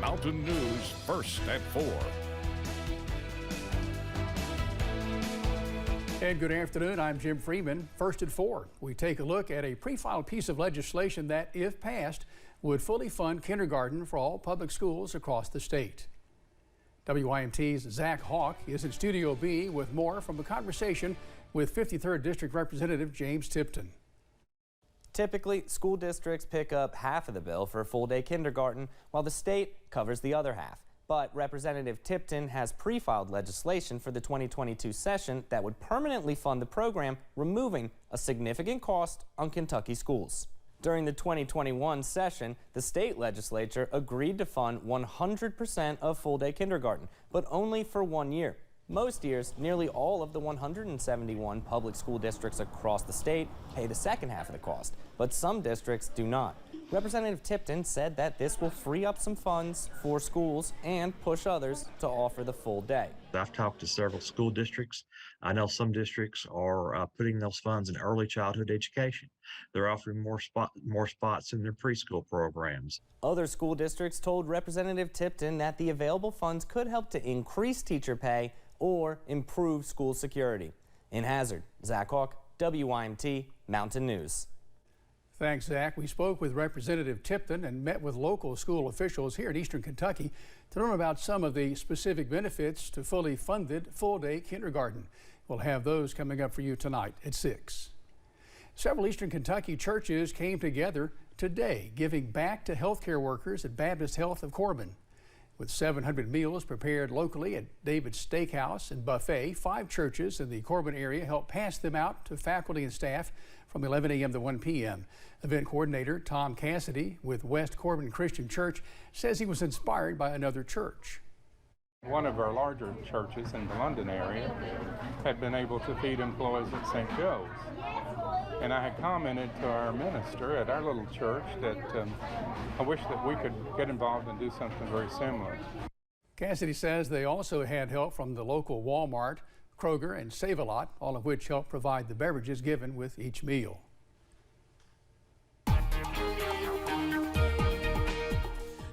Mountain News First at 4. And good afternoon, I'm Jim Freeman. First at 4, we take a look at a pre-filed piece of legislation that, if passed, would fully fund kindergarten for all public schools across the state. WYMT's Zach Hawk is in Studio B with more from a conversation with 53rd District Representative James Tipton. Typically, school districts pick up half of the bill for full-day kindergarten, while the state covers the other half. But Representative Tipton has pre-filed legislation for the 2022 session that would permanently fund the program, removing a significant cost on Kentucky schools. During the 2021 session, the state legislature agreed to fund 100% of full-day kindergarten, but only for 1 year. Most years, nearly all of the 171 public school districts across the state pay the second half of the cost, but some districts do not. Representative Tipton said that this will free up some funds for schools and push others to offer the full day. I've talked to several school districts. I know some districts are putting those funds in early childhood education. They're offering more spots in their preschool programs. Other school districts told Representative Tipton that the available funds could help to increase teacher pay or improve school security. In Hazard, Zach Hawk, WYMT Mountain News. Thanks, Zach. We spoke with Representative Tipton and met with local school officials here in Eastern Kentucky to learn about some of the specific benefits to fully funded full-day kindergarten. We'll have those coming up for you tonight at 6. Several Eastern Kentucky churches came together today, giving back to healthcare workers at Baptist Health of Corbin. With 700 meals prepared locally at David's Steakhouse and Buffet, 5 churches in the Corbin area helped pass them out to faculty and staff from 11 a.m. to 1 p.m. Event coordinator Tom Cassidy with West Corbin Christian Church says he was inspired by another church. One of our larger churches in the London area had been able to feed employees at St. Joe's. And I had commented to our minister at our little church that I wish that we could get involved and do something very similar. Cassidy says they also had help from the local Walmart, Kroger, and Save-A-Lot, all of which help provide the beverages given with each meal.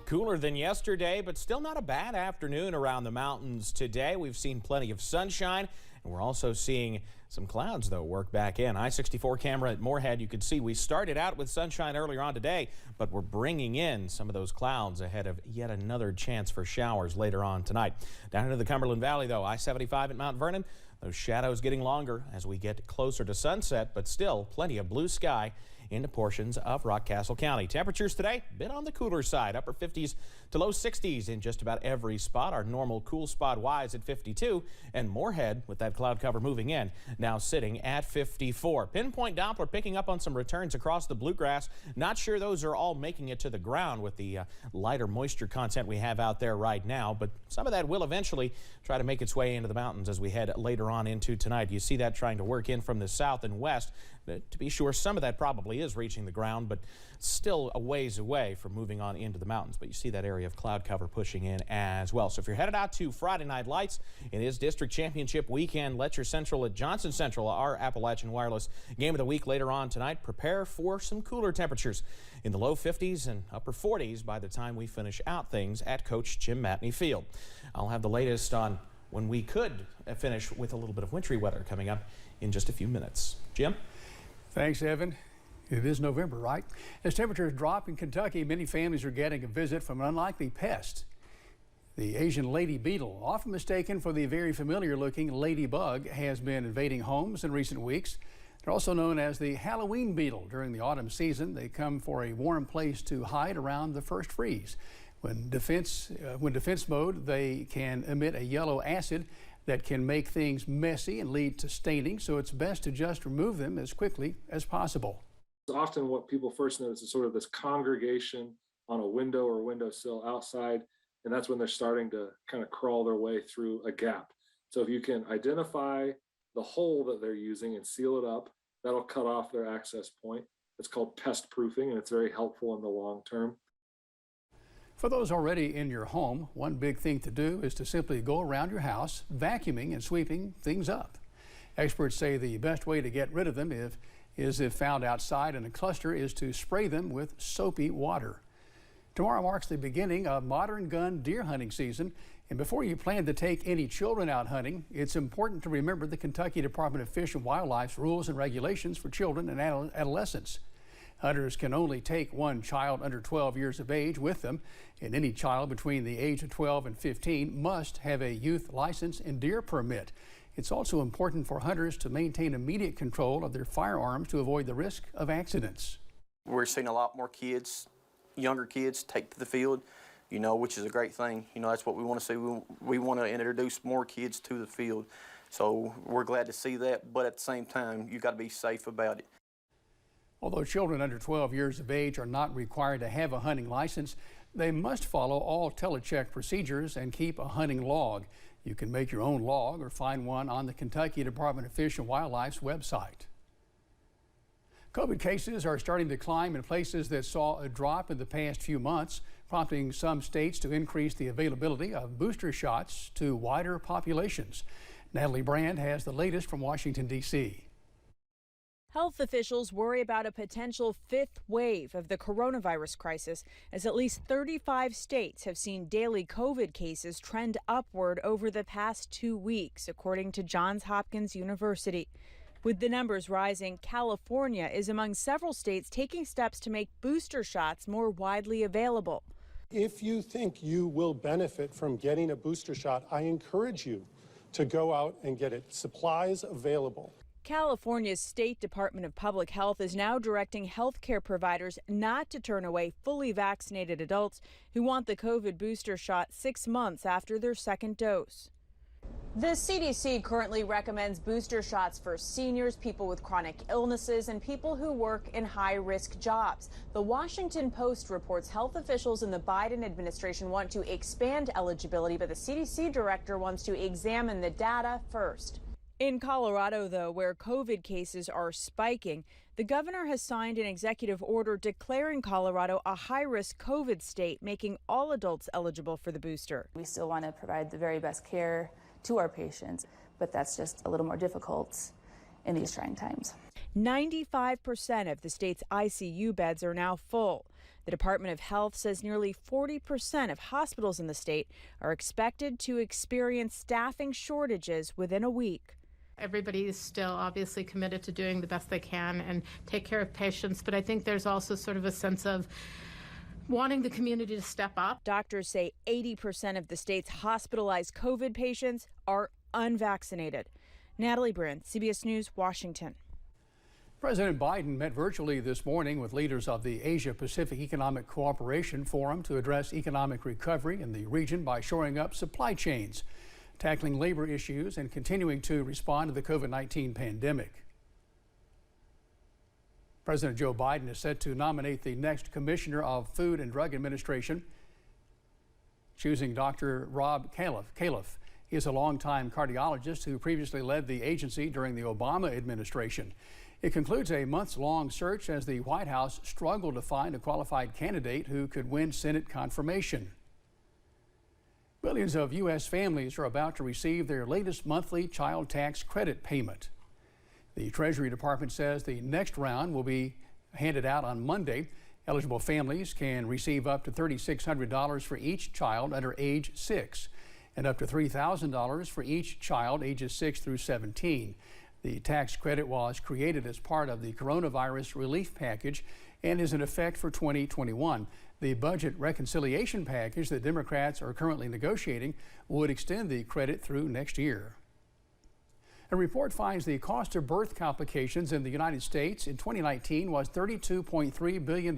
Cooler than yesterday, but still not a bad afternoon around the mountains today. We've seen plenty of sunshine, and we're also seeing some clouds, though, work back in. I-64 camera at Moorhead, you could see we started out with sunshine earlier on today, but we're bringing in some of those clouds ahead of yet another chance for showers later on tonight. Down into the Cumberland Valley, though, I-75 at Mount Vernon, those shadows getting longer as we get closer to sunset, but still plenty of blue sky into portions of Rockcastle County. Temperatures today, a bit on the cooler side, upper 50s to low 60s in just about every spot. Our normal cool spot wise at 52, and Moorhead with that cloud cover moving in, now sitting at 54. Pinpoint Doppler picking up on some returns across the bluegrass. Not sure those are all making it to the ground with the lighter moisture content we have out there right now, but some of that will eventually try to make its way into the mountains as we head later on into tonight. You see that trying to work in from the south and west. To be sure, some of that probably is reaching the ground, but still a ways away from moving on into the mountains. But you see that area of cloud cover pushing in as well. So if you're headed out to Friday Night Lights, it is District Championship weekend. Letcher Central at Johnson Central, our Appalachian Wireless game of the week later on tonight. Prepare for some cooler temperatures in the low 50s and upper 40s by the time we finish out things at Coach Jim Matney Field. I'll have the latest on when we could finish with a little bit of wintry weather coming up in just a few minutes. Jim? Thanks, Evan. It is November, right? As temperatures drop in Kentucky, many families are getting a visit from an unlikely pest. The Asian lady beetle, often mistaken for the very familiar-looking ladybug, has been invading homes in recent weeks. They're also known as the Halloween beetle. During the autumn season, they come for a warm place to hide around the first freeze. When defense mode, they can emit a yellow acid that can make things messy and lead to staining, so it's best to just remove them as quickly as possible. Often what people first notice is sort of this congregation on a window or windowsill outside, and that's when they're starting to kind of crawl their way through a gap. So if you can identify the hole that they're using and seal it up, that'll cut off their access point. It's called pest proofing, and it's very helpful in the long term. For those already in your home, one big thing to do is to simply go around your house, vacuuming and sweeping things up. Experts say the best way to get rid of them if found outside in a cluster is to spray them with soapy water. Tomorrow marks the beginning of modern gun deer hunting season. And before you plan to take any children out hunting, it's important to remember the Kentucky Department of Fish and Wildlife's rules and regulations for children and adolescents. Hunters can only take one child under 12 years of age with them, and any child between the age of 12 and 15 must have a youth license and deer permit. It's also important for hunters to maintain immediate control of their firearms to avoid the risk of accidents. We're seeing a lot more kids, younger kids, take to the field, which is a great thing. That's what we want to see. We want to introduce more kids to the field. So we're glad to see that, but at the same time, you've got to be safe about it. Although children under 12 years of age are not required to have a hunting license, they must follow all telecheck procedures and keep a hunting log. You can make your own log or find one on the Kentucky Department of Fish and Wildlife's website. COVID cases are starting to climb in places that saw a drop in the past few months, prompting some states to increase the availability of booster shots to wider populations. Natalie Brand has the latest from Washington, D.C. Health officials worry about a potential fifth wave of the coronavirus crisis, as at least 35 states have seen daily COVID cases trend upward over the past 2 weeks, according to Johns Hopkins University. With the numbers rising, California is among several states taking steps to make booster shots more widely available. If you think you will benefit from getting a booster shot, I encourage you to go out and get it. Supplies available. California's State Department of Public Health is now directing healthcare providers not to turn away fully vaccinated adults who want the COVID booster shot 6 months after their second dose. The CDC currently recommends booster shots for seniors, people with chronic illnesses, and people who work in high-risk jobs. The Washington Post reports health officials in the Biden administration want to expand eligibility, but the CDC director wants to examine the data first. In Colorado, though, where COVID cases are spiking, the governor has signed an executive order declaring Colorado a high-risk COVID state, making all adults eligible for the booster. We still want to provide the very best care to our patients, but that's just a little more difficult in these trying times. 95% of the state's ICU beds are now full. The Department of Health says nearly 40% of hospitals in the state are expected to experience staffing shortages within a week. Everybody is still obviously committed to doing the best they can and take care of patients, but I think there's also sort of a sense of wanting the community to step up. Doctors say 80% of the state's hospitalized COVID patients are unvaccinated. Natalie Brand, CBS News, Washington. President Biden met virtually this morning with leaders of the Asia-Pacific Economic Cooperation Forum to address economic recovery in the region by shoring up supply chains, tackling labor issues, and continuing to respond to the COVID-19 pandemic. President Joe Biden is set to nominate the next Commissioner of Food and Drug Administration, choosing Dr. Rob Califf. He is a longtime cardiologist who previously led the agency during the Obama administration. It concludes a months-long search as the White House struggled to find a qualified candidate who could win Senate confirmation. Millions of U.S. families are about to receive their latest monthly child tax credit payment. The Treasury Department says the next round will be handed out on Monday. Eligible families can receive up to $3,600 for each child under age 6 and up to $3,000 for each child ages 6 through 17. The tax credit was created as part of the coronavirus relief package and is in effect for 2021. The budget reconciliation package that Democrats are currently negotiating would extend the credit through next year. A report finds the cost of birth complications in the United States in 2019 was $32.3 billion.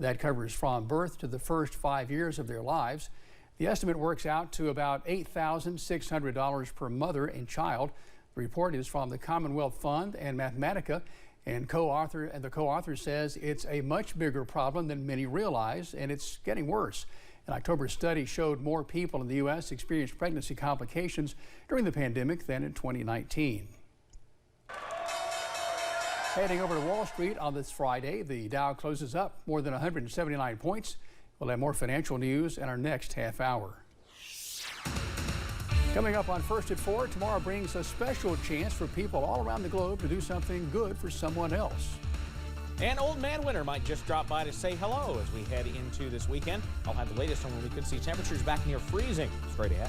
That covers from birth to the first 5 years of their lives. The estimate works out to about $8,600 per mother and child. The report is from the Commonwealth Fund and Mathematica, and the co-author says it's a much bigger problem than many realize, and it's getting worse. An October study showed more people in the U.S. experienced pregnancy complications during the pandemic than in 2019. Heading over to Wall Street on this Friday, the Dow closes up more than 179 points. We'll have more financial news in our next half hour. Coming up on First at 4, tomorrow brings a special chance for people all around the globe to do something good for someone else. And Old Man Winter might just drop by to say hello as we head into this weekend. I'll have the latest on when we could see temperatures back near freezing straight ahead.